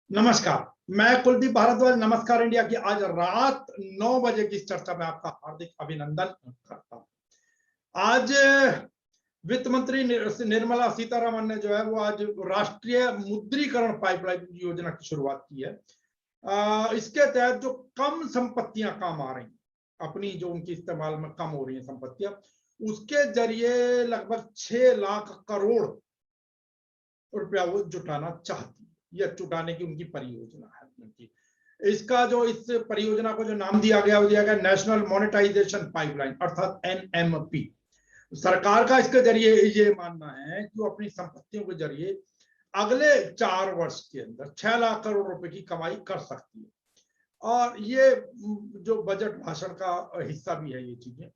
नमस्कार। मैं कुलदीप भारद्वाज नमस्कार इंडिया की आज रात 9 बजे की इस चर्चा में आपका हार्दिक अभिनंदन करता हूं। आज वित्त मंत्री निर्मला सीतारमण ने जो है वो आज राष्ट्रीय मुद्रीकरण पाइपलाइन योजना की शुरुआत की है। इसके तहत जो कम संपत्तियां काम आ रही, अपनी जो उनकी इस्तेमाल में कम हो रही है संपत्तियां, उसके जरिए लगभग 6 लाख करोड़ रुपया वो जुटाना चाहती है। यह जुटाने की उनकी परियोजना है उनकी। इसका जो इस परियोजना को जो नाम दिया गया वो दिया गया नेशनल मोनेटाइजेशन पाइपलाइन अर्थात एनएमपी। सरकार का इसके जरिए ये मानना है कि वो अपनी संपत्तियों के जरिए अगले 4 वर्ष के अंदर 6 लाख करोड़ रुपए की कमाई कर सकती है। और ये जो बजट भाषण का हिस्सा भी है ये चीजें।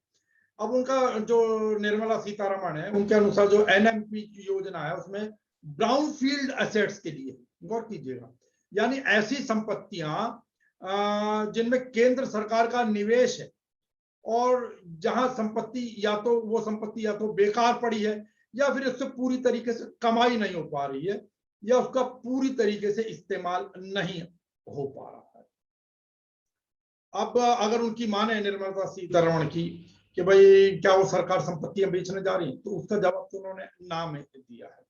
अब उनका जो निर्मला सीतारमण है उनके अनुसार जो एनएमपी की योजना है उसमें ब्राउन फील्ड एसेट्स के लिए गौर कीजिएगा, यानी ऐसी संपत्तियां जिनमें केंद्र सरकार का निवेश है और जहां संपत्ति या तो बेकार पड़ी है या फिर उससे पूरी तरीके से कमाई नहीं हो पा रही है या उसका पूरी तरीके से इस्तेमाल नहीं हो पा रहा है। अब अगर उनकी माने निर्मला सीतारमण की कि भाई क्या वो सरकार संपत्तियां बेचने जा रही है, तो उसका जवाब तो उन्होंने नाम दिया है।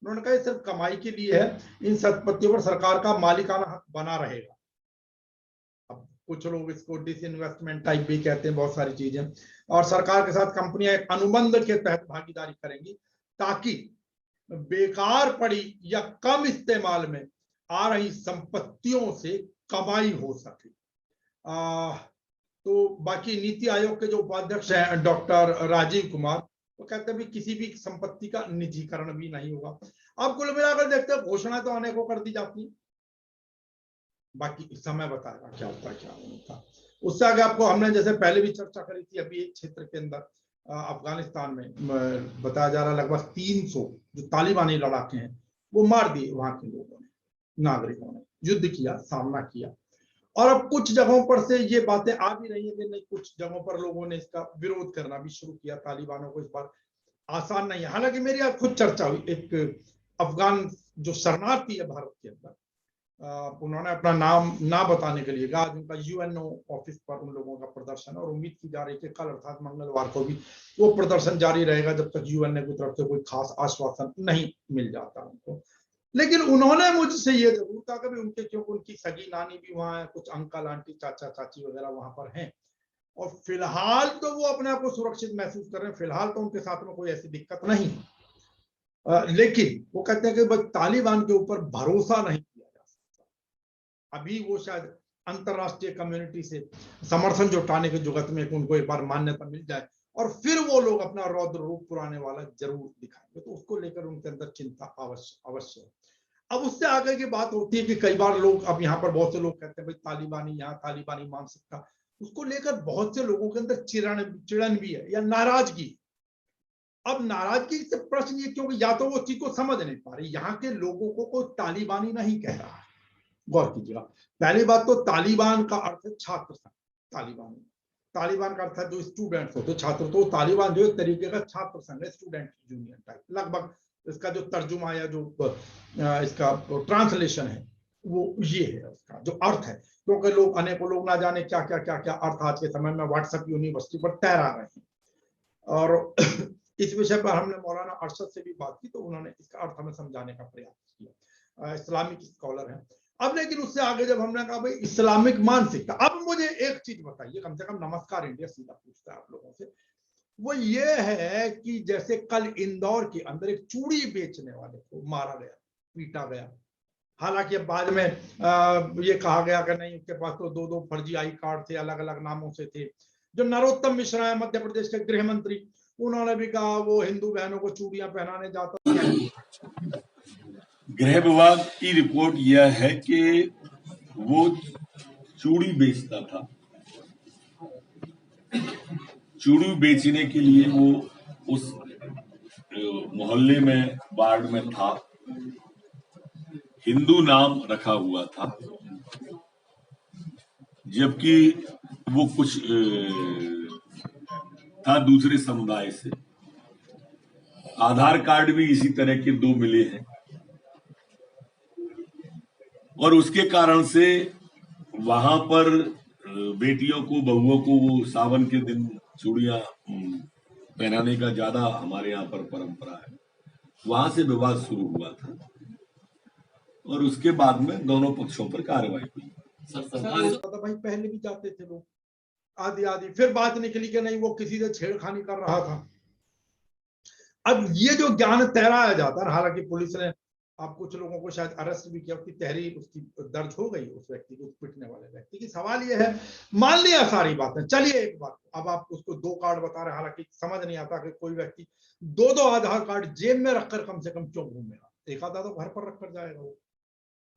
उन्होंने कहा सिर्फ कमाई के लिए है, इन संपत्तियों पर सरकार का मालिकाना हक बना रहेगा। अब कुछ लोग इसको डिसइन्वेस्टमेंट टाइप भी कहते हैं, बहुत सारी चीजें। और सरकार के साथ कंपनियां एक अनुबंध के तहत भागीदारी करेंगी ताकि बेकार पड़ी या कम इस्तेमाल में आ रही संपत्तियों से कमाई हो सके। तो बाकी नीति आयोग के जो उपाध्यक्ष हैं डॉक्टर राजीव कुमार, वो कहते हैं किसी भी संपत्ति का निजीकरण भी नहीं होगा। अब कुल मिलाकर देखते हैं, घोषणा तो अनेकों कर दी जाती है, बाकी समय बताएगा क्या होता है क्या नहीं होता। उससे आगे आपको हमने जैसे पहले भी चर्चा करी थी, अभी एक क्षेत्र के अंदर अफगानिस्तान में बताया जा रहा है लगभग 300 जो तालिबानी लड़ाके हैं वो मार दिए वहां के लोगों ने, नागरिकों ने युद्ध किया, सामना किया। और अब कुछ जगहों पर से ये बातें आ भी रही है कि नहीं, कुछ जगहों पर लोगों ने इसका विरोध करना भी शुरू किया। तालिबानों को इस बार आसान नहीं है। हालांकि मेरी आज खुद चर्चा हुई एक अफगान जो शरणार्थी है भारत के अंदर, उन्होंने अपना नाम ना बताने के लिए कहा। आज उनका यूएनओ ऑफिस पर उन लोगों का प्रदर्शन और उम्मीद की जा रही है कि कल अर्थात मंगलवार को भी वो प्रदर्शन जारी रहेगा जब तक यूएनओ की तरफ से कोई खास आश्वासन नहीं मिल जाता उनको। लेकिन उन्होंने मुझसे ये जरूर कहा कि उनके क्योंकि उनकी सगी नानी भी वहां है, कुछ अंकल आंटी चाचा चाची वगैरह वहां पर हैं और फिलहाल तो वो अपने आप को सुरक्षित महसूस कर रहे हैं। फिलहाल तो उनके साथ में कोई ऐसी दिक्कत नहीं। लेकिन वो कहते हैं कि तालिबान के ऊपर भरोसा नहीं किया जा सकता। अभी वो शायद अंतरराष्ट्रीय कम्युनिटी से समर्थन जुटाने के जुगत में उनको एक बार मान्यता मिल जाए और फिर वो लोग अपना रौद्र रूप पुराने वाला जरूर दिखाएंगे। तो उसको लेकर उनके अंदर चिंता अवश्य है। अब उससे आगे की बात होती है कि कई बार लोग, अब यहाँ पर बहुत से लोग कहते हैं भाई तालिबानी यहाँ तालिबानी मानसिकता, उसको लेकर बहुत से लोगों के अंदर चिड़न भी है या नाराजगी। अब नाराजगी से प्रश्न ये क्योंकि या तो वो चीज को समझ नहीं पा रही, यहाँ के लोगों को कोई तालिबानी नहीं कह रहा है। गौर कीजिएगा, पहली बात तो तालिबान का अर्थ है छात्र संघ। तालिबान का अर्थ है जो स्टूडेंट्स होते छात्र, तो तालिबान जो एक तरीके का छात्र संघ है, स्टूडेंट यूनियन टाइप लगभग। इसका जो तर्जुमा या जो इसका ट्रांसलेशन है वो ये है, उसका जो अर्थ है। क्योंकि लोग अनेकों लोग ना जाने क्या क्या क्या क्या अर्थ आज के समय में व्हाट्सएप यूनिवर्सिटी पर तैरा रहे हैं। और इस विषय पर हमने मौलाना अरशद से भी बात की, तो उन्होंने इसका अर्थ हमें समझाने का प्रयास किया। इस्लामिक स्कॉलर है। अब लेकिन उससे आगे जब हमने कहा भाई इस्लामिक मानसिकता, अब मुझे एक चीज बताइए, कम से कम नमस्कार इंडिया सीधा पूछता है आप लोगों से, वो ये है कि जैसे कल इंदौर के अंदर एक चूड़ी बेचने वाले को मारा गया, पीटा गया। हालांकि बाद में ये कहा गया कि नहीं, उसके पास तो 2 फर्जी आई कार्ड थे, अलग अलग नामों से थे। जो नरोत्तम मिश्रा है मध्य प्रदेश के गृह मंत्री, उन्होंने भी कहा वो हिंदू बहनों को चूड़ियां पहनाने जाता। गृह विभाग की रिपोर्ट यह है कि वो चूड़ी बेचता था। चूड़ी बेचने के लिए वो उस मोहल्ले में, वार्ड में था, हिंदू नाम रखा हुआ था, जबकि वो कुछ था दूसरे समुदाय से। आधार कार्ड भी इसी तरह के 2 मिले हैं और उसके कारण से वहां पर बेटियों को, बहुओं को वो सावन के दिन चूड़ियां पहनाने का ज्यादा हमारे यहाँ पर परंपरा है। वहां से विवाद शुरू हुआ था और उसके बाद में दोनों पक्षों पर कार्रवाई हुई। तो भाई पहले भी जाते थे लोग आदि आदि, फिर बात निकली कि नहीं वो किसी से छेड़खानी कर रहा था। अब ये जो ज्ञान तैराया जाता है, हालांकि पुलिस ने आप कुछ लोगों को शायद अरेस्ट भी किया, उसकी तहरीर उसकी दर्ज हो गई उस व्यक्ति को, पिटने वाले व्यक्ति की। सवाल ये है, मान लिया सारी बातें, चलिए एक बात, अब आप उसको 2 कार्ड बता रहे हैं, हालांकि समझ नहीं आता कि कोई व्यक्ति 2-2 आधार कार्ड जेब में रखकर कम से कम क्यों घूमेगा। एक आधा तो घर पर रखकर जाएगा वो।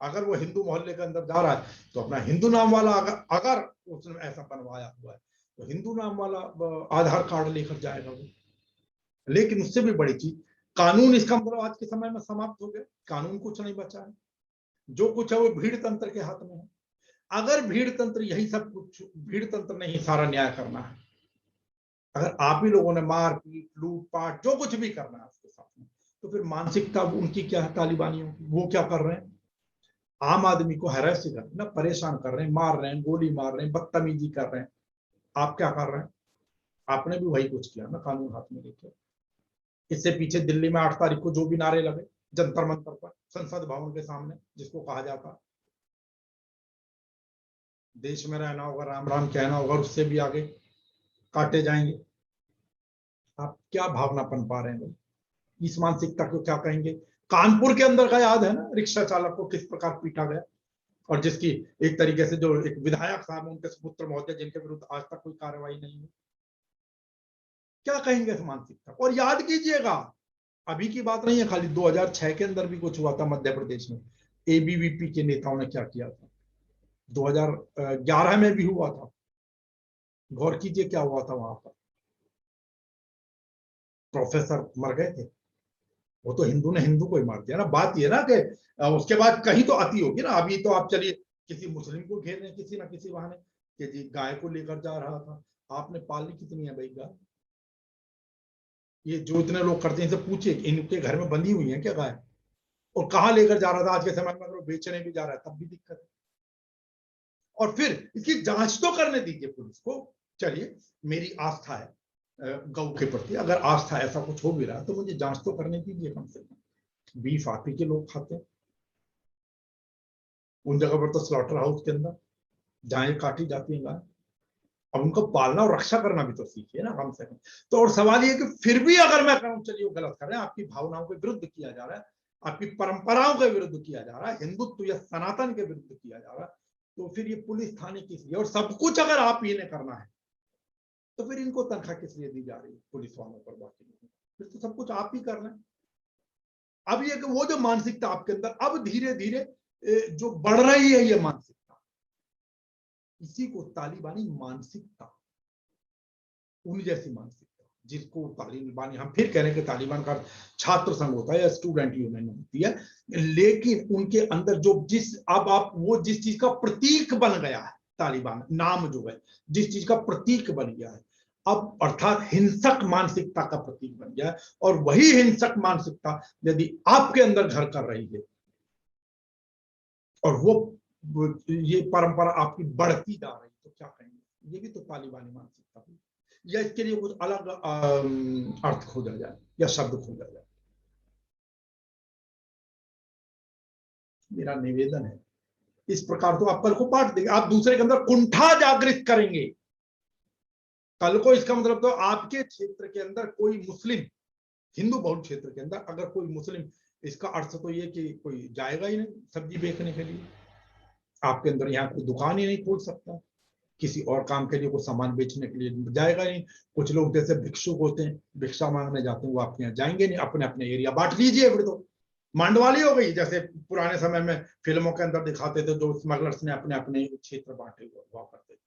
अगर वो हिंदू मोहल्ले के अंदर जा रहा है तो अपना हिंदू नाम वाला, अगर उसने ऐसा बनवाया हुआ है तो हिंदू नाम वाला आधार कार्ड लेकर जाएगा वो। लेकिन उससे भी बड़ी चीज, कानून इसका मतलब आज के समय में समाप्त हो गया, कानून कुछ नहीं बचा है। जो कुछ है वो भीड़ तंत्र के हाथ में है। अगर भीड़ तंत्र यही सब कुछ, भीड़ तंत्र ने ही सारा न्याय करना है, अगर आप ही लोगों ने मार पीट लूटपाट जो कुछ भी करना है उसके साथ में, तो फिर मानसिकता उनकी क्या है तालिबानियों की? वो क्या कर रहे हैं? आम आदमी को हैरेस कर रहे हैं ना, परेशान कर रहे हैं, मार रहे हैं, गोली मार रहे हैं, बदतमीजी कर रहे हैं। आप क्या कर रहे हैं? आपने भी वही कुछ किया ना, कानून हाथ में लेके। इससे पीछे दिल्ली में 8 तारीख को जो भी नारे लगे जंतर मंतर पर, संसद भवन के सामने, जिसको कहा जाता देश में रहना होगा, राम राम कहना होगा, उससे भी आगे काटे जाएंगे। आप क्या भावनापन पा रहे हैं भाई? इस मानसिकता को क्या कहेंगे? कानपुर के अंदर का याद है ना, रिक्शा चालक को किस प्रकार पीटा गया, और जिसकी एक तरीके से जो एक विधायक साहब उनके सुपुत्र महोदय जिनके विरुद्ध आज तक कोई कार्रवाई नहीं हुई। क्या कहेंगे इस मानसिकता? और याद कीजिएगा, अभी की बात नहीं है, खाली 2006 के अंदर भी कुछ हुआ था मध्य प्रदेश में। एबीवीपी के नेताओं ने क्या किया था, 2011 में भी हुआ था। गौर कीजिए क्या हुआ था वहां पर। प्रोफेसर मर गए थे, वो तो हिंदू ने हिंदू को ही मार दिया ना। बात ये ना कि उसके बाद कहीं तो अति होगी ना। अभी तो आप चलिए किसी मुस्लिम को घेर रहे हैं किसी ना किसी बहाने कि जी गाय को लेकर जा रहा था। आपने पाली कितनी है भाई गाय? ये जो इतने लोग करते हैं इनसे पूछिए, इनके घर में बंधी हुई है क्या गाय? और कहाँ लेकर जा रहा था? आज के समय में अगर वो बेचने भी जा रहा है तब भी दिक्कत है। और फिर इसकी जांच तो करने दीजिए पुलिस को। चलिए मेरी आस्था है गौ के प्रति, अगर आस्था ऐसा कुछ हो भी रहा है तो मुझे जांच तो करने दीजिए कम से कम। बीफ आप ही के लोग खाते हैं, उन जगह पर तो स्लॉटर हाउस के अंदर जहां काटी जाती है गाय, अब उनको पालना और रक्षा करना भी तो सीखिए ना कम से कम। तो और सवाल ये कि फिर भी अगर मैं कहूँ चलिए वो गलत कर रहे हैं, आपकी भावनाओं के विरुद्ध किया जा रहा है, आपकी परंपराओं के विरुद्ध किया जा रहा है, हिंदुत्व या सनातन के विरुद्ध किया जा रहा है, तो फिर ये पुलिस थाने किस लिए? और सब कुछ अगर आप ही ने करना है तो फिर इनको तनख्वाह किस लिए दी जा रही है पुलिस वालों पर? बाकी फिर तो सब कुछ आप ही कर रहे हैं। अब ये वो जो मानसिकता आपके अंदर अब धीरे धीरे जो बढ़ रही है, ये मानसिकता, इसी को तालिबानी मानसिकता, उन जैसी मानसिकता जिसको तालिबानी, हम फिर कह रहे हैं कि तालिबान का छात्र संघ होता है या स्टूडेंट यूनियन होती है, लेकिन उनके अंदर जो जिस अब आप वो जिस चीज का प्रतीक बन गया है, तालिबान नाम जो है जिस चीज का प्रतीक बन गया है अब, अर्थात हिंसक मानसिकता का प्रतीक बन गया है, और वही हिंसक मानसिकता यदि आपके अंदर घर कर रही है और वो ये परंपरा आपकी बढ़ती जा रही, तो क्या कहेंगे? ये भी तो तालिबानी मानसिकता हुई, या इसके लिए कुछ अलग अर्थ खोजा जाए या शब्द खोजा जाए? मेरा निवेदन है, इस प्रकार तो आप कल को बांट देंगे, आप दूसरे के अंदर कुंठा जागृत करेंगे। कल को इसका मतलब तो आपके क्षेत्र के अंदर कोई मुस्लिम, हिंदू बहुल क्षेत्र के अंदर अगर कोई मुस्लिम, इसका अर्थ तो ये कि कोई जाएगा ही नहीं सब्जी बेचने के लिए, आपके अंदर यहाँ कोई दुकान ही नहीं खोल सकता, किसी और काम के लिए, कोई सामान बेचने के लिए जाएगा नहीं। कुछ लोग जैसे भिक्षुक होते हैं, भिक्षा मांगने जाते हैं, वो आपके यहाँ जाएंगे नहीं, अपने अपने एरिया बांट लीजिए। फिर तो मांडवाली हो गई, जैसे पुराने समय में फिल्मों के अंदर दिखाते थे, जो स्मगलर्स ने अपने अपने क्षेत्र बांटे हुआ करते थे।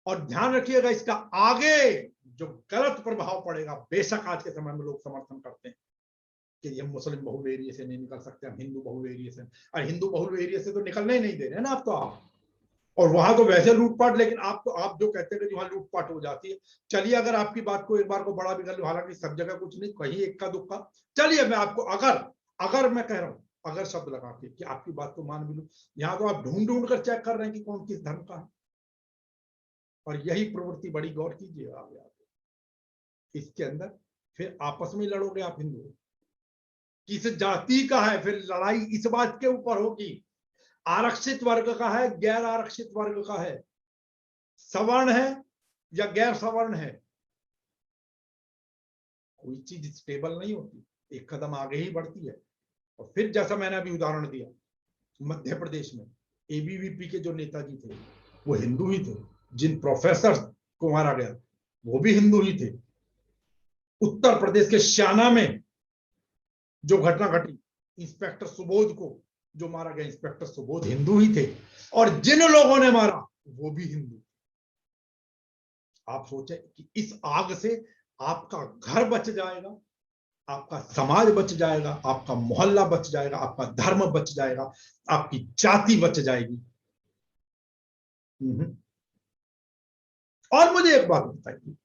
और ध्यान रखिएगा, इसका आगे जो गलत प्रभाव पड़ेगा, बेशक आज के समय में लोग समर्थन करते हैं कि ये मुस्लिम बहुल एरिया से नहीं निकल सकते, हम हिंदू बहुल एरिया से, और हिंदू बहुल एरिया से तो निकलने ही नहीं दे रहे ना आप तो। आप और वहां तो वैसे लूटपाट, लेकिन आप तो आप जो कहते हैं कि वहां लूटपाट हो जाती है, चलिए अगर आपकी बात को एक बार को बड़ा भी कर लो, हालांकि सब जगह कुछ नहीं, कहीं एक का दुक्का, चलिए मैं आपको अगर मैं कह रहा हूं, अगर शब्द लगा के कि आपकी बात को मान भी लूं, यहां तो आप ढूंढ ढूंढ कर चेक कर रहे हैं कि कौन किस धर्म का है। और यही प्रवृत्ति बड़ी, गौर कीजिए आगे आगे इसके अंदर। फिर आपस में लड़ोगे आप हिंदू, किस जाति का है, फिर लड़ाई इस बात के ऊपर होगी आरक्षित वर्ग का है, गैर आरक्षित वर्ग का है, सवर्ण है या गैर सवर्ण है। कोई चीज स्टेबल नहीं होती, एक कदम आगे ही बढ़ती है। और फिर जैसा मैंने अभी उदाहरण दिया, मध्य प्रदेश में एबीवीपी के जो नेताजी थे वो हिंदू ही थे, जिन प्रोफेसर को मारा गया वो भी हिंदू ही थे। उत्तर प्रदेश के श्याना में जो घटना घटी, इंस्पेक्टर सुबोध को जो मारा गया, इंस्पेक्टर सुबोध हिंदू ही थे, और जिन लोगों ने मारा वो भी हिंदू। आप सोचे कि इस आग से आपका घर बच जाएगा, आपका समाज बच जाएगा, आपका मोहल्ला बच जाएगा, आपका धर्म बच जाएगा, आपकी जाति बच जाएगी। और मुझे एक बात बताइए,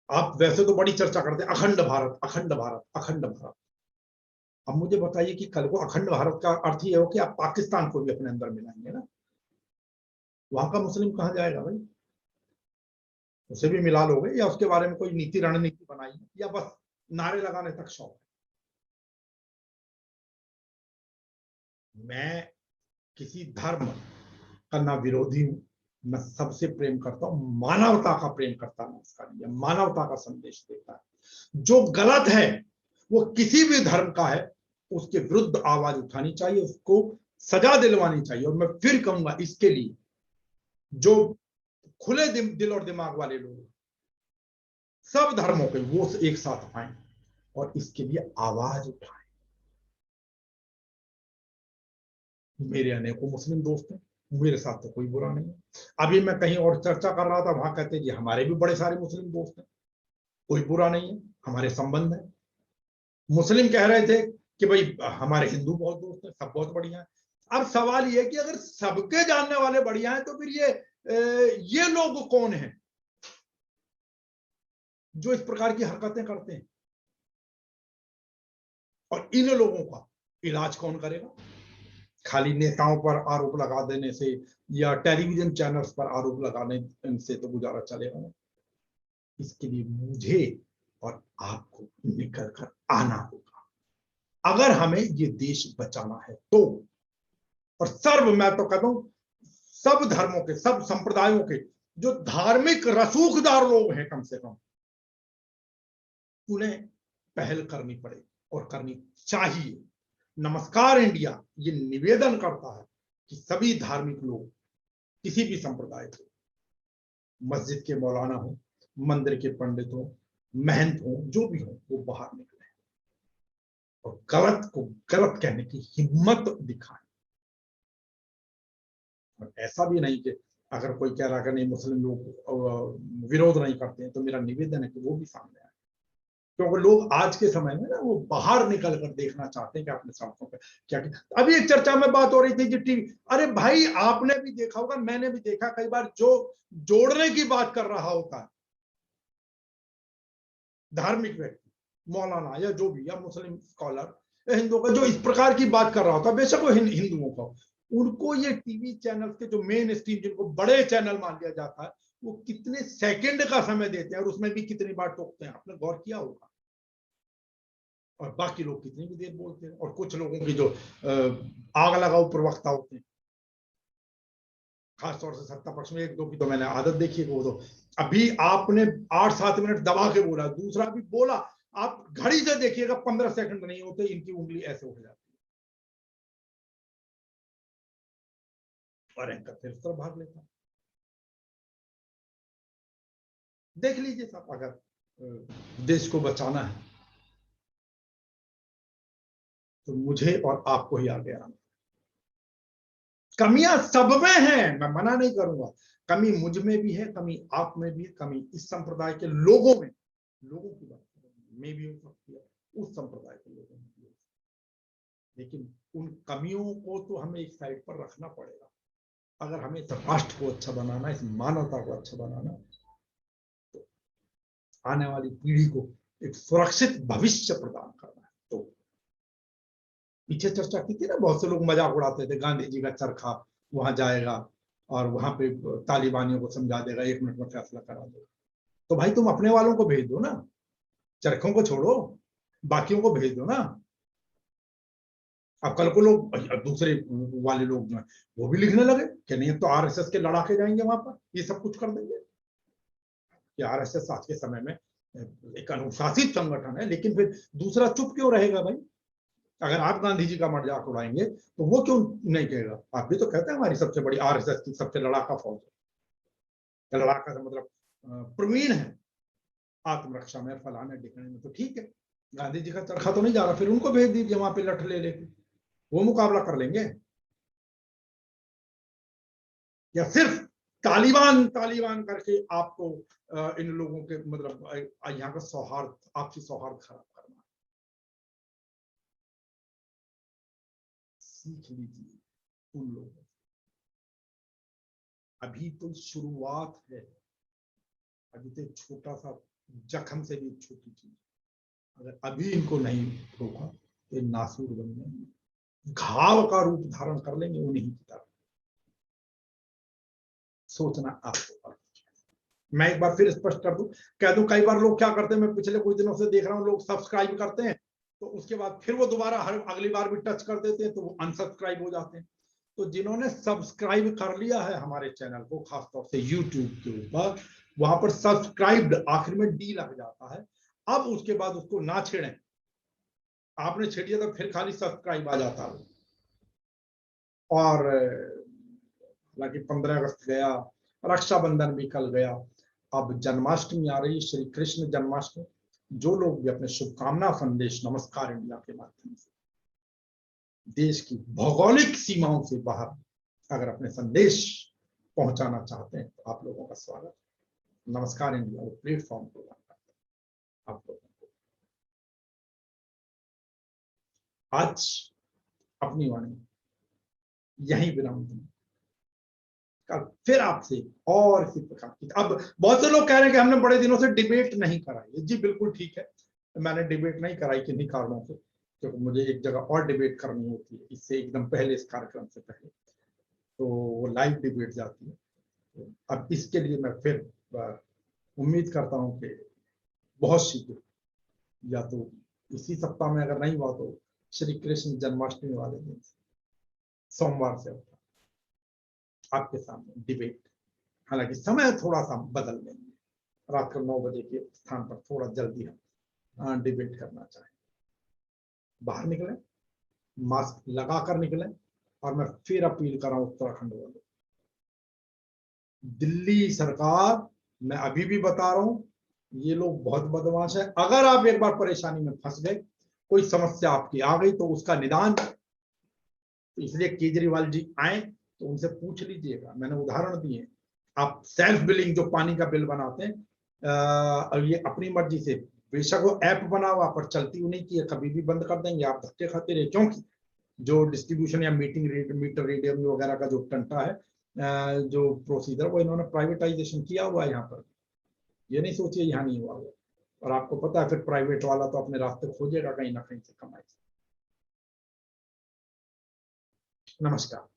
आप वैसे तो बड़ी चर्चा करते हैं अखंड भारत, अखंड भारत, अखंड भारत। अब मुझे बताइए कि कल को अखंड भारत का अर्थ ये हो कि आप पाकिस्तान को भी अपने अंदर मिलाएंगे ना, वहां का मुस्लिम कहां जाएगा भाई? उसे भी मिला लोगे या उसके बारे में कोई नीति रणनीति बनाई, या बस नारे लगाने तक शौक है? मैं किसी धर्म का ना विरोधी हूं, मैं सबसे प्रेम करता हूं, मानवता का प्रेम करता नमस्कार, मानवता का संदेश देता है। जो गलत है वो किसी भी धर्म का है, उसके विरुद्ध आवाज उठानी चाहिए, उसको सजा दिलवानी चाहिए। और मैं फिर कहूंगा, इसके लिए जो खुले दिल और दिमाग वाले लोग, सब धर्मों के, वो एक साथ आए और इसके लिए आवाज उठाएं। मेरे अनेकों मुस्लिम दोस्त हैं, मेरे साथ तो कोई बुरा नहीं है। अभी मैं कहीं और चर्चा कर रहा था, वहां कहते हैं जी हमारे भी बड़े सारे मुस्लिम दोस्त हैं, कोई बुरा नहीं है, हमारे संबंध है। मुस्लिम कह रहे थे कि भाई हमारे हिंदू बहुत दोस्त हैं, सब बहुत बढ़िया है। अब सवाल ये कि अगर सबके जानने वाले बढ़िया हैं, तो फिर ये लोग कौन हैं जो इस प्रकार की हरकतें करते हैं? और इन लोगों का इलाज कौन करेगा? खाली नेताओं पर आरोप लगा देने से या टेलीविजन चैनल्स पर आरोप लगाने से तो गुजारा चलेगा नहीं। इसके लिए मुझे और आपको निकल कर आना होगा, अगर हमें ये देश बचाना है तो। और मैं तो कहता हूं सब धर्मों के, सब संप्रदायों के जो धार्मिक रसूखदार लोग हैं, कम से कम उन्हें पहल करनी पड़ेगी और करनी चाहिए। नमस्कार इंडिया ये निवेदन करता है कि सभी धार्मिक लोग, किसी भी संप्रदाय के, मस्जिद के मौलाना हो, मंदिर के पंडित हो, महंत हो, जो भी हो, वो बाहर निकले और गलत को गलत कहने की हिम्मत दिखाएं। और ऐसा भी नहीं कि अगर कोई कह रहा कि नहीं मुस्लिम लोग विरोध नहीं करते हैं, तो मेरा निवेदन है कि वो भी सामने आए, क्योंकि लोग आज के समय में ना वो बाहर निकल कर देखना चाहते हैं कि अपने सड़कों पे क्या। अभी एक चर्चा में बात हो रही थी कि टीवी, अरे भाई आपने भी देखा होगा, मैंने भी देखा कई बार, जो जोड़ने की बात कर रहा होता है धार्मिक व्यक्ति, मौलाना या जो भी, या मुस्लिम स्कॉलर या हिंदुओं का, जो इस प्रकार की बात कर रहा होता है, बेशक वो हिंदुओं का, उनको ये टीवी चैनल के जो मेन स्ट्रीम, जिनको बड़े चैनल मान लिया जाता है, वो कितने सेकंड का समय देते हैं और उसमें भी कितनी बार टोकते हैं, आपने गौर किया होगा? और बाकी लोग कितनी भी देर बोलते हैं। और कुछ लोगों की जो आग लगाओ प्रवक्ता होते हैं, खासतौर से सत्ता पक्ष में, एक दो की तो मैंने आदत देखी है, वो तो अभी आपने 8-7 मिनट दबा के बोला, दूसरा भी बोला, आप घड़ी से देखिएगा 15 सेकंड नहीं होते इनकी उंगली ऐसे उठ जाती है और एंकर फिर तरफ भाग लेता। देख लीजिए साहब, अगर देश को बचाना है तो मुझे और आपको ही आगे आना। कमियां सब में हैं, मैं मना नहीं करूंगा, कमी मुझ में भी है, कमी आप में भी है, कमी इस संप्रदाय के लोगों में, लोगों की बात में भी हो सकती है, उस संप्रदाय के लोगों में भी हो सकती है। लेकिन उन कमियों को तो हमें एक साइड पर रखना पड़ेगा, अगर हमें इस राष्ट्र को अच्छा बनाना, इस मानवता को अच्छा बनाना, तो आने वाली पीढ़ी को एक सुरक्षित भविष्य प्रदान करना है, तो पीछे चर्चा की थी ना, बहुत से लोग मजाक उड़ाते थे, गांधी जी का चरखा वहां जाएगा और वहां पे तालिबानियों को समझा देगा, 1 मिनट में फैसला करा देगा। तो भाई तुम अपने वालों को भेज दो ना, चरखों को छोड़ो, बाकियों को भेज दो ना। अब कल को लोग दूसरे वाले लोग जो है वो भी लिखने लगे कि नहीं तो आरएसएस के लड़ाके जाएंगे वहां पर, ये सब कुछ कर देंगे। कि आरएसएस आज के समय में एक अनुशासित संगठन है, लेकिन फिर दूसरा चुप क्यों रहेगा भाई? अगर आप गांधी जी का मजाक उड़ाएंगे तो वो क्यों नहीं कहेगा? आप भी तो कहते हैं हमारी सबसे बड़ी आरएसएस की सबसे लड़ाका फौज है। लड़ाका का मतलब प्रवीण है आत्मरक्षा में, फलाने ढिकने में, तो ठीक है। गांधी जी का चरखा तो नहीं जा रहा, फिर उनको भेज दीजिए वहां पे लठ ले लेके, वो मुकाबला कर लेंगे। या सिर्फ तालिबान तालिबान करके आपको इन लोगों के मतलब यहाँ का सौहार्द, आपसी सौहार्द खराब करना। सीख लीजिए उन लोगों, अभी तो शुरुआत है, अभी तो छोटा सा जख्म से भी छोटी चीज, अगर अभी इनको नहीं रोका तो नासूर बन जाएंगे, घाव का रूप धारण कर लेंगे उन्हीं की तरफ। सोचना आपको। मैं एक बार फिर स्पष्ट कर दूं, कह दूं, कई बार लोग क्या करते हैं, मैं पिछले कुछ दिनों से देख रहा हूं, लोग सब्सक्राइब करते हैं तो उसके बाद फिर वो दोबारा हर अगली बार भी टच कर देते हैं तो वो अनसब्सक्राइब हो जाते हैं। तो जिन्होंने सब्सक्राइब कर लिया है हमारे चैनल को, खासतौर से यूट्यूब के ऊपर, वहां पर सब्सक्राइब्ड आखिर में डी लग जाता है, अब उसके बाद उसको ना छेड़ें। आपने छेड़ दिया तो फिर खाली सब्सक्राइब आ जाता है। और हालांकि 15 अगस्त गया, रक्षाबंधन भी कल गया, अब जन्माष्टमी आ रही है, श्री कृष्ण जन्माष्टमी। जो लोग भी अपने शुभकामना संदेश नमस्कार इंडिया के माध्यम से देश की भौगोलिक सीमाओं से बाहर अगर अपने संदेश पहुंचाना चाहते हैं तो आप लोगों का स्वागत। नमस्कार इंडिया वो प्लेटफॉर्म प्रदान करता है आप लोगों को। आज अपनी वाणी यही विराम दूंगा, कल फिर आपसे और इसी प्रकार की। अब बहुत से लोग कह रहे हैं कि हमने बड़े दिनों से डिबेट नहीं कराई। जी बिल्कुल ठीक है, मैंने डिबेट नहीं कराई किन्हीं कारणों से, क्योंकि मुझे एक जगह और डिबेट करनी होती है इससे एकदम पहले, इस कार्यक्रम से पहले, तो वो लाइव डिबेट जाती है। तो अब इसके लिए मैं फिर उम्मीद करता हूँ कि बहुत शीघ्र, या तो इसी सप्ताह में, अगर नहीं हुआ तो श्री कृष्ण जन्माष्टमी वाले दिन सोमवार से आपके सामने डिबेट। हालांकि समय थोड़ा सा बदल देंगे, रात को 9 बजे के स्थान पर थोड़ा जल्दी हम डिबेट करना चाहें। बाहर निकलें, मास्क लगाकर निकलें। और मैं फिर अपील कर रहा हूं उत्तराखंड वालों, दिल्ली सरकार, मैं अभी भी बता रहा हूं, ये लोग बहुत बदमाश है। अगर आप एक बार परेशानी में फंस गए, कोई समस्या आपकी आ गई, तो उसका निदान, तो इसलिए केजरीवाल जी आए तो उनसे पूछ लीजिएगा, मैंने उदाहरण दिए। आप सेल्फ बिलिंग जो पानी का बिल बनाते हैं, ये अपनी मर्जी से, बेशक वो ऐप बना हुआ पर चलती नहीं की है, कभी भी बंद कर देंगे, आप धक्के खाते रहे। क्योंकि जो डिस्ट्रीब्यूशन या मीटर रीडिंग वगैरह का जो टंटा है, जो प्रोसीजर, वो इन्होंने प्राइवेटाइजेशन किया हुआ है यहाँ पर। ये नहीं सोचिए यहाँ नहीं हुआ हुआ। और आपको पता है फिर प्राइवेट वाला तो अपने रास्ते खोजेगा कहीं ना कहीं से कमाई। नमस्कार।